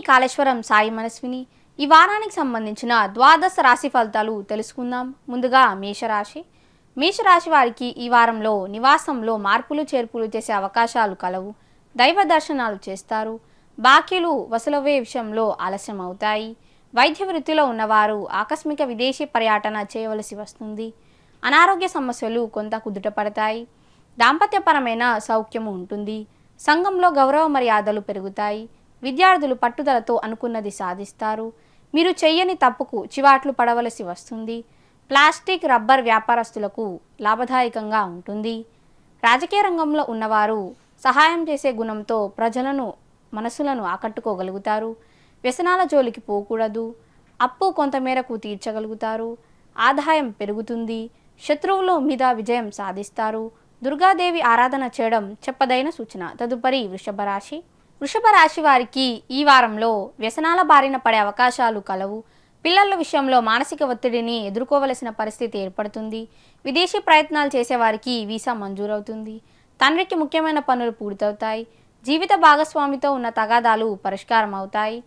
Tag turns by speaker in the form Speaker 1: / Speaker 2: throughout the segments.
Speaker 1: కాళేశ్వరం సాయి మనస్విని. ఈ వారానికి సంబంధించిన ద్వాదశ రాశి ఫలితాలు తెలుసుకుందాం. ముందుగా మేషరాశి. మేషరాశి వారికి ఈ వారంలో నివాసంలో మార్పులు చేర్పులు చేసే అవకాశాలు కలవు. దైవ దర్శనాలు చేస్తారు. బాకీలు వసూలవే విషయంలో ఆలస్యం అవుతాయి. వైద్య వృత్తిలో ఉన్నవారు ఆకస్మిక విదేశీ పర్యటన చేయవలసి వస్తుంది. అనారోగ్య సమస్యలు కొంత కుదుటపడతాయి. దాంపత్యపరమైన సౌఖ్యము ఉంటుంది. సంఘంలో గౌరవ మర్యాదలు పెరుగుతాయి. విద్యార్థులు పట్టుదలతో అనుకున్నది సాధిస్తారు. మీరు చెయ్యని తప్పుకు చివాట్లు పడవలసి వస్తుంది. ప్లాస్టిక్ రబ్బర్ వ్యాపారస్తులకు లాభదాయకంగా ఉంటుంది. రాజకీయ రంగంలో ఉన్నవారు సహాయం చేసే గుణంతో ప్రజలను మనసులను ఆకట్టుకోగలుగుతారు. వ్యసనాల జోలికి పోకూడదు. అప్పు కొంతమేరకు తీర్చగలుగుతారు. ఆదాయం పెరుగుతుంది. శత్రువుల మీద విజయం సాధిస్తారు. దుర్గాదేవి ఆరాధన చేయడం చెప్పదైన సూచన. తదుపరి వృషభ రాశి. వృషభ రాశి వారికి ఈ వారంలో వ్యసనాల బారిన పడే అవకాశాలు కలవు. పిల్లల విషయంలో మానసిక ఒత్తిడిని ఎదుర్కోవలసిన పరిస్థితి ఏర్పడుతుంది. విదేశీ ప్రయత్నాలు చేసేవారికి వీసా మంజూరవుతుంది. తండ్రికి ముఖ్యమైన పనులు పూర్తవుతాయి. జీవిత భాగస్వామితో ఉన్న తగాదాలు పరిష్కారం అవుతాయి.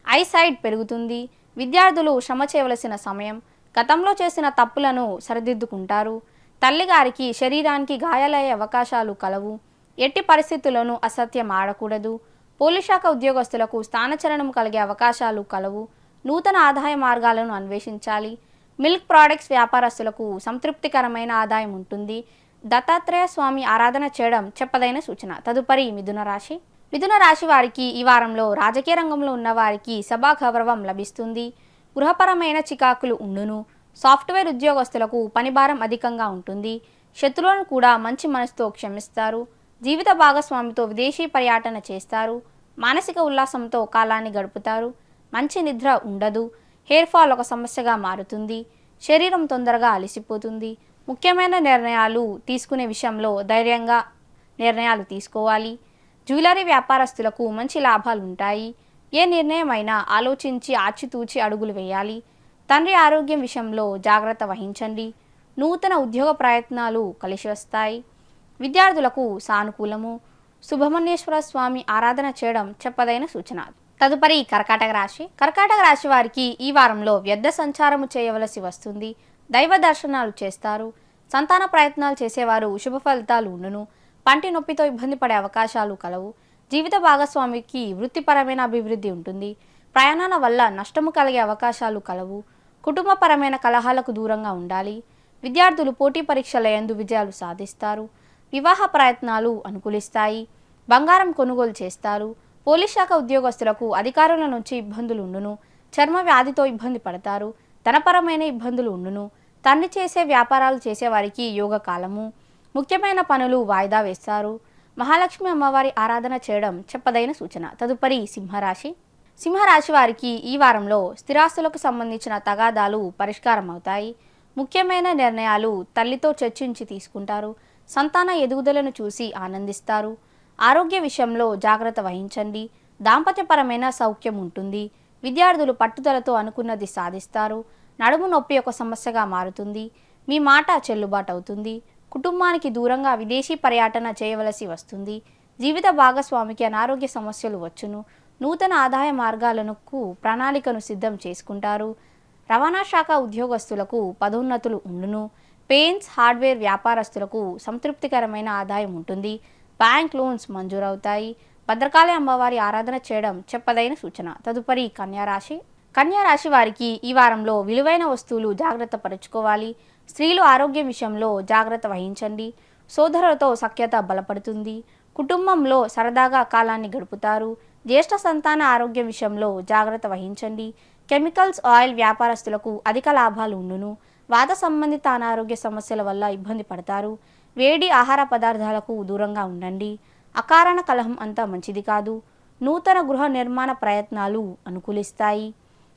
Speaker 1: ఐసైట్ పెరుగుతుంది. విద్యార్థులు శ్రమ చేయవలసిన సమయం. గతంలో చేసిన తప్పులను సరిదిద్దుకుంటారు. తల్లిగారికి శరీరానికి గాయాలయ్యే అవకాశాలు కలవు. ఎట్టి పరిస్థితుల్లోనూ అసత్యం ఆడకూడదు. పోలీస్ శాఖ ఉద్యోగస్తులకు స్థానచలనం కలిగే అవకాశాలు కలవు. నూతన ఆదాయ మార్గాలను అన్వేషించాలి. మిల్క్ ప్రోడక్ట్స్ వ్యాపారస్తులకు సంతృప్తికరమైన ఆదాయం ఉంటుంది. దత్తాత్రేయ స్వామి ఆరాధన చేయడం చెప్పదైన సూచన. తదుపరి మిథున రాశి. మిథున రాశి వారికి ఈ వారంలో రాజకీయ రంగంలో ఉన్న వారికి సభా గౌరవం లభిస్తుంది. గృహపరమైన చికాకులు ఉండును. సాఫ్ట్వేర్ ఉద్యోగస్తులకు పనిభారం అధికంగా ఉంటుంది. శత్రువులను కూడా మంచి మనసుతో క్షమిస్తారు. జీవిత భాగస్వామితో విదేశీ పర్యటన చేస్తారు. మానసిక ఉల్లాసంతో కాలాన్ని గడుపుతారు. మంచి నిద్ర ఉండదు. హెయిర్ ఫాల్ ఒక సమస్యగా మారుతుంది. శరీరం తొందరగా అలసిపోతుంది. ముఖ్యమైన నిర్ణయాలు తీసుకునే విషయంలో ధైర్యంగా నిర్ణయాలు తీసుకోవాలి. జ్యువెలరీ వ్యాపారస్తులకు మంచి లాభాలు ఉంటాయి. ఏ నిర్ణయమైనా ఆలోచించి ఆచితూచి అడుగులు వేయాలి. తండ్రి ఆరోగ్యం విషయంలో జాగ్రత్త వహించండి. నూతన ఉద్యోగ ప్రయత్నాలు కలిసి వస్తాయి. విద్యార్థులకు సానుకూలము. సుబ్రహ్మణ్యేశ్వర స్వామి ఆరాధన చేయడం చెప్పదైన సూచన. తదుపరి కర్కాటక రాశి. కర్కాటక రాశి వారికి ఈ వారంలో వ్యర్థ సంచారము చేయవలసి వస్తుంది. దైవ దర్శనాలు చేస్తారు. సంతాన ప్రయత్నాలు చేసేవారు శుభ ఫలితాలు ఉండును. పంటి నొప్పితో ఇబ్బంది పడే అవకాశాలు కలవు. జీవిత భాగస్వామికి వృత్తిపరమైన అభివృద్ధి ఉంటుంది. ప్రయాణాల వల్ల నష్టము కలిగే అవకాశాలు కలవు. కుటుంబపరమైన కలహాలకు దూరంగా ఉండాలి. విద్యార్థులు పోటీ పరీక్షల యందు విజయాలు సాధిస్తారు. వివాహ ప్రయత్నాలు అనుకూలిస్తాయి. బంగారం కొనుగోలు చేస్తారు. పోలీస్ శాఖ ఉద్యోగస్తులకు అధికారుల నుంచి ఇబ్బందులు ఉండును. చర్మ వ్యాధితో ఇబ్బంది పడతారు. ధనపరమైన ఇబ్బందులు ఉండును. తండ్రి చేసే వ్యాపారాలు చేసేవారికి యోగ కాలము. ముఖ్యమైన పనులు వాయిదా వేస్తారు. మహాలక్ష్మి అమ్మవారి ఆరాధన చేయడం చెప్పదైన సూచన. తదుపరి సింహరాశి. సింహరాశి వారికి ఈ వారంలో స్థిరాస్తులకు సంబంధించిన తగాదాలు పరిష్కారం అవుతాయి. ముఖ్యమైన నిర్ణయాలు తల్లితో చర్చించి తీసుకుంటారు. సంతాన ఎదుగుదలను చూసి ఆనందిస్తారు. ఆరోగ్య విషయంలో జాగ్రత్త వహించండి. దాంపత్యపరమైన సౌఖ్యం ఉంటుంది. విద్యార్థులు పట్టుదలతో అనుకున్నది సాధిస్తారు. నడుము నొప్పి ఒక సమస్యగా మారుతుంది. మీ మాట చెల్లుబాటు అవుతుంది. కుటుంబానికి దూరంగా విదేశీ పర్యటన చేయవలసి వస్తుంది. జీవిత భాగస్వామికి అనారోగ్య సమస్యలు వచ్చును. నూతన ఆదాయ మార్గాలను ప్రణాళికను సిద్ధం చేసుకుంటారు. రవాణా శాఖ ఉద్యోగస్తులకు పదోన్నతులు ఉండును. పెయింట్స్ హార్డ్వేర్ వ్యాపారస్తులకు సంతృప్తికరమైన ఆదాయం ఉంటుంది. Bank loans మంజూరవుతాయి. భద్రకాళి అమ్మవారి ఆరాధన చేయడం చెప్పదైన సూచన. తదుపరి కన్యారాశి. కన్యారాశి వారికి ఈ వారంలో విలువైన వస్తువులు జాగ్రత్త పరుచుకోవాలి. స్త్రీలు ఆరోగ్యం విషయంలో జాగ్రత్త వహించండి. సోదరులతో సఖ్యత బలపడుతుంది. కుటుంబంలో సరదాగా కాలాన్ని గడుపుతారు. జ్యేష్ఠ సంతాన ఆరోగ్యం విషయంలో జాగ్రత్త వహించండి. కెమికల్స్ ఆయిల్ వ్యాపారస్తులకు అధిక లాభాలు ఉండును. వాత సంబంధిత అనారోగ్య సమస్యల వల్ల ఇబ్బంది పడతారు. వేడి ఆహార పదార్థాలకు దూరంగా ఉండండి. అకారణ కలహం అంత మంచిది కాదు. నూతన గృహ నిర్మాణ ప్రయత్నాలు అనుకూలిస్తాయి.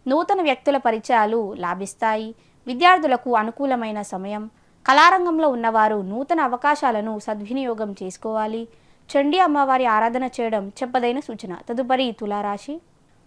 Speaker 1: నూతన వ్యక్తుల పరిచయాలు లాభిస్తాయి. విద్యార్థులకు అనుకూలమైన సమయం. కళారంగంలో ఉన్నవారు నూతన అవకాశాలను సద్వినియోగం చేసుకోవాలి. చండీ అమ్మవారి ఆరాధన చేయడం చెప్పదైన సూచన. తదుపరి తులారాశి.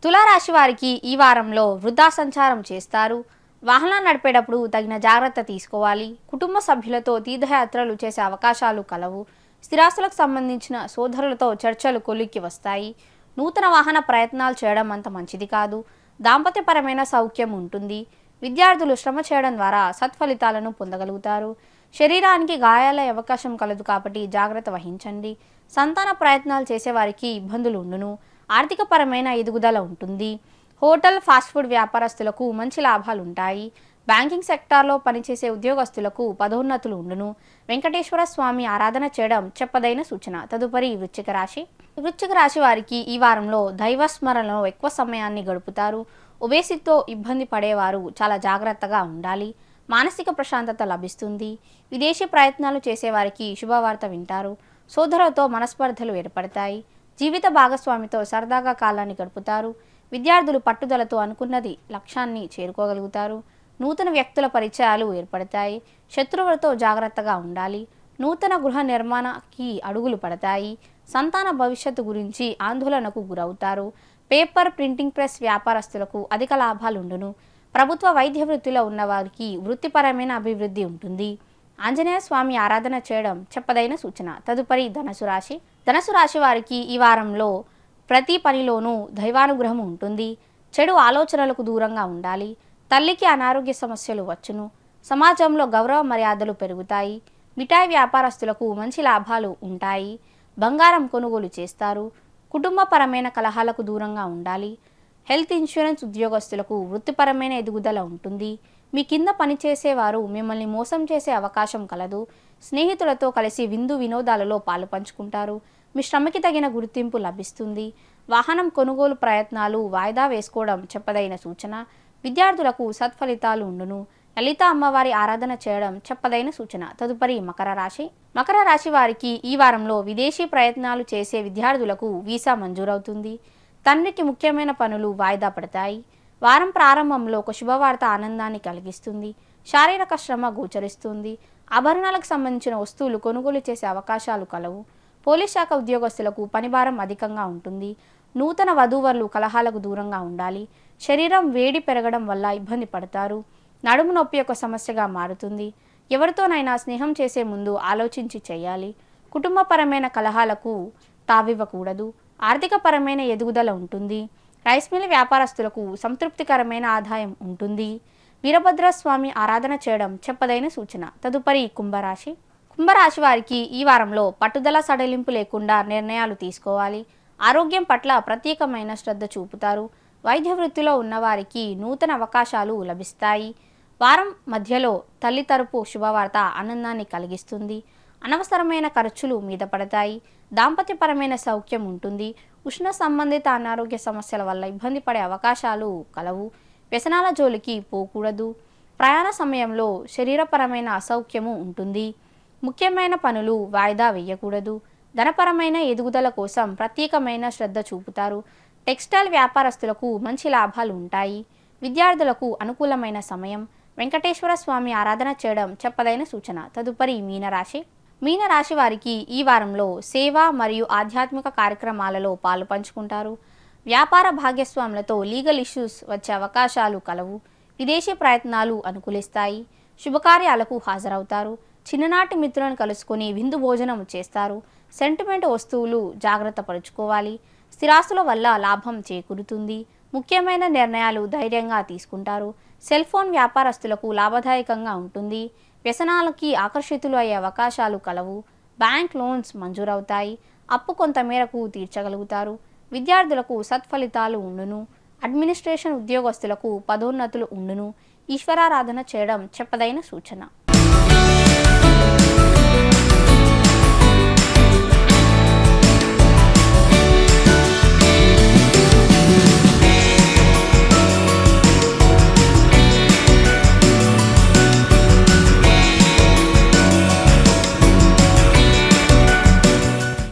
Speaker 1: తులారాశి వారికి ఈ వారంలో వృధా సంచారం చేస్తారు. వాహనాలు నడిపేటప్పుడు తగిన జాగ్రత్త తీసుకోవాలి. కుటుంబ సభ్యులతో తీర్థయాత్రలు చేసే అవకాశాలు కలవు. స్థిరాస్తులకు సంబంధించిన సోదరులతో చర్చలు కొలిక్కి వస్తాయి. నూతన వాహన ప్రయత్నాలు చేయడం అంత మంచిది కాదు. దాంపత్యపరమైన సౌఖ్యం ఉంటుంది. విద్యార్థులు శ్రమ చేయడం ద్వారా సత్ఫలితాలను పొందగలుగుతారు. శరీరానికి గాయాలయ్యే అవకాశం కలదు కాబట్టి జాగ్రత్త వహించండి. సంతాన ప్రయత్నాలు చేసేవారికి ఇబ్బందులు ఉండును. ఆర్థికపరమైన ఎదుగుదల ఉంటుంది. హోటల్, ఫాస్ట్ ఫుడ్ వ్యాపారస్తులకు మంచి లాభాలు ఉంటాయి. బ్యాంకింగ్ సెక్టార్లో పనిచేసే ఉద్యోగస్తులకు పదోన్నతులు ఉండును. వెంకటేశ్వర స్వామి ఆరాధన చేయడం చెప్పదైన సూచన. తదుపరి వృశ్చిక రాశి. వృశ్చిక రాశి వారికి ఈ వారంలో దైవస్మరణలో ఎక్కువ సమయాన్ని గడుపుతారు. ఒబేసిటీతో ఇబ్బంది పడేవారు చాలా జాగ్రత్తగా ఉండాలి. మానసిక ప్రశాంతత లభిస్తుంది. విదేశీ ప్రయత్నాలు చేసేవారికి శుభవార్త వింటారు. సోదరులతో మనస్పర్ధలు ఏర్పడతాయి. జీవిత భాగస్వామితో సరదాగా కాలాన్ని గడుపుతారు. విద్యార్థులు పట్టుదలతో అనుకున్నది లక్ష్యాన్ని చేరుకోగలుగుతారు. నూతన వ్యక్తుల పరిచయాలు ఏర్పడతాయి. శత్రువులతో జాగ్రత్తగా ఉండాలి. నూతన గృహ నిర్మాణానికి అడుగులు పడతాయి. సంతాన భవిష్యత్తు గురించి ఆందోళనకు గురవుతారు. పేపర్, ప్రింటింగ్ ప్రెస్ వ్యాపారస్తులకు అధిక లాభాలుండును. ప్రభుత్వ వైద్య వృత్తిలో ఉన్నవారికి వృత్తిపరమైన అభివృద్ధి ఉంటుంది. ఆంజనేయ స్వామి ఆరాధన చేయడం చెప్పదైన సూచన. తదుపరి ధనుసు రాశి. ధనుసు రాశి వారికి ఈ వారంలో ప్రతి పనిలోనూ దైవానుగ్రహం ఉంటుంది. చెడు ఆలోచనలకు దూరంగా ఉండాలి. తల్లికి అనారోగ్య సమస్యలు వచ్చును. సమాజంలో గౌరవ మర్యాదలు పెరుగుతాయి. మిఠాయి వ్యాపారస్తులకు మంచి లాభాలు ఉంటాయి. బంగారం కొనుగోలు చేస్తారు. కుటుంబపరమైన కలహాలకు దూరంగా ఉండాలి. హెల్త్ ఇన్సూరెన్స్ ఉద్యోగస్తులకు వృత్తిపరమైన ఎదుగుదల ఉంటుంది. మీ కింద పనిచేసేవారు మిమ్మల్ని మోసం చేసే అవకాశం కలదు. స్నేహితులతో కలిసి విందు వినోదాలలో పాలు పంచుకుంటారు. మీ శ్రమకి తగిన గుర్తింపు లభిస్తుంది. వాహనం కొనుగోలు ప్రయత్నాలు వాయిదా వేసుకోవడం చెప్పదైన సూచన. విద్యార్థులకు సత్ఫలితాలు ఉండును. లలిత అమ్మవారి ఆరాధన చేయడం చెప్పదైన సూచన. తదుపరి మకర రాశి. మకర రాశి వారికి ఈ వారంలో విదేశీ ప్రయత్నాలు చేసే విద్యార్థులకు వీసా మంజూరవుతుంది. తండ్రికి ముఖ్యమైన పనులు వాయిదా పడతాయి. వారం ప్రారంభంలో ఒక శుభవార్త ఆనందాన్ని కలిగిస్తుంది. శారీరక శ్రమ గోచరిస్తుంది. ఆభరణాలకు సంబంధించిన వస్తువులు కొనుగోలు చేసే అవకాశాలు కలవు. పోలీస్ శాఖ ఉద్యోగస్తులకు పనిభారం అధికంగా ఉంటుంది. నూతన వధూవరులు కలహాలకు దూరంగా ఉండాలి. శరీరం వేడి పెరగడం వల్ల ఇబ్బంది పడతారు. నడుము నొప్పి ఒక సమస్యగా మారుతుంది. ఎవరితోనైనా స్నేహం చేసే ముందు ఆలోచించి చేయాలి. కుటుంబపరమైన కలహాలకు తావివ్వకూడదు. ఆర్థికపరమైన ఎదుగుదల ఉంటుంది. రైస్ మిల్ వ్యాపారస్తులకు సంతృప్తికరమైన ఆదాయం ఉంటుంది. వీరభద్రస్వామి ఆరాధన చేయడం చెప్పదైన సూచన. తదుపరి కుంభరాశి. కుంభరాశి వారికి ఈ వారంలో పట్టుదల సడలింపు లేకుండా నిర్ణయాలు తీసుకోవాలి. ఆరోగ్యం పట్ల ప్రత్యేకమైన శ్రద్ధ చూపుతారు. వైద్య వృత్తిలో ఉన్నవారికి నూతన అవకాశాలు లభిస్తాయి. వారం మధ్యలో తల్లి తరపు శుభవార్త ఆనందాన్ని కలిగిస్తుంది. అనవసరమైన ఖర్చులు మీద పడతాయి. దాంపత్యపరమైన సౌఖ్యం ఉంటుంది. ఉష్ణ సంబంధిత అనారోగ్య సమస్యల వల్ల ఇబ్బంది పడే అవకాశాలు కలవు. వ్యసనాల జోలికి పోకూడదు. ప్రయాణ సమయంలో శరీరపరమైన అసౌఖ్యము ఉంటుంది. ముఖ్యమైన పనులు వాయిదా వేయకూడదు. ధనపరమైన ఎదుగుదల కోసం ప్రత్యేకమైన శ్రద్ధ చూపుతారు. టెక్స్టైల్ వ్యాపారస్తులకు మంచి లాభాలు ఉంటాయి. విద్యార్థులకు అనుకూలమైన సమయం. వెంకటేశ్వర స్వామి ఆరాధన చేయడం చెప్పదైన సూచన. తదుపరి మీనరాశి. మీనరాశి వారికి ఈ వారంలో సేవ మరియు ఆధ్యాత్మిక కార్యక్రమాలలో పాలు పంచుకుంటారు. వ్యాపార భాగస్వాములతో లీగల్ ఇష్యూస్ వచ్చే అవకాశాలు కలవు. విదేశీ ప్రయత్నాలు అనుకూలిస్తాయి. శుభకార్యాలకు హాజరవుతారు. చిన్ననాటి మిత్రులను కలుసుకొని విందు భోజనం చేస్తారు. సెంటిమెంట్ వస్తువులు జాగ్రత్త పరుచుకోవాలి. స్థిరాస్తుల వల్ల లాభం చేకూరుతుంది. ముఖ్యమైన నిర్ణయాలు ధైర్యంగా తీసుకుంటారు. సెల్ ఫోన్ వ్యాపారస్తులకు లాభదాయకంగా ఉంటుంది. వ్యసనాలకి ఆకర్షితులు అయ్యే అవకాశాలు కలవు. బ్యాంక్ లోన్స్ మంజూరవుతాయి. అప్పు కొంత మేరకు తీర్చగలుగుతారు. విద్యార్థులకు సత్ఫలితాలు ఉండును. అడ్మినిస్ట్రేషన్ ఉద్యోగస్తులకు పదోన్నతులు ఉండును. ఈశ్వరారాధన చేయడం చెప్పదైన సూచన.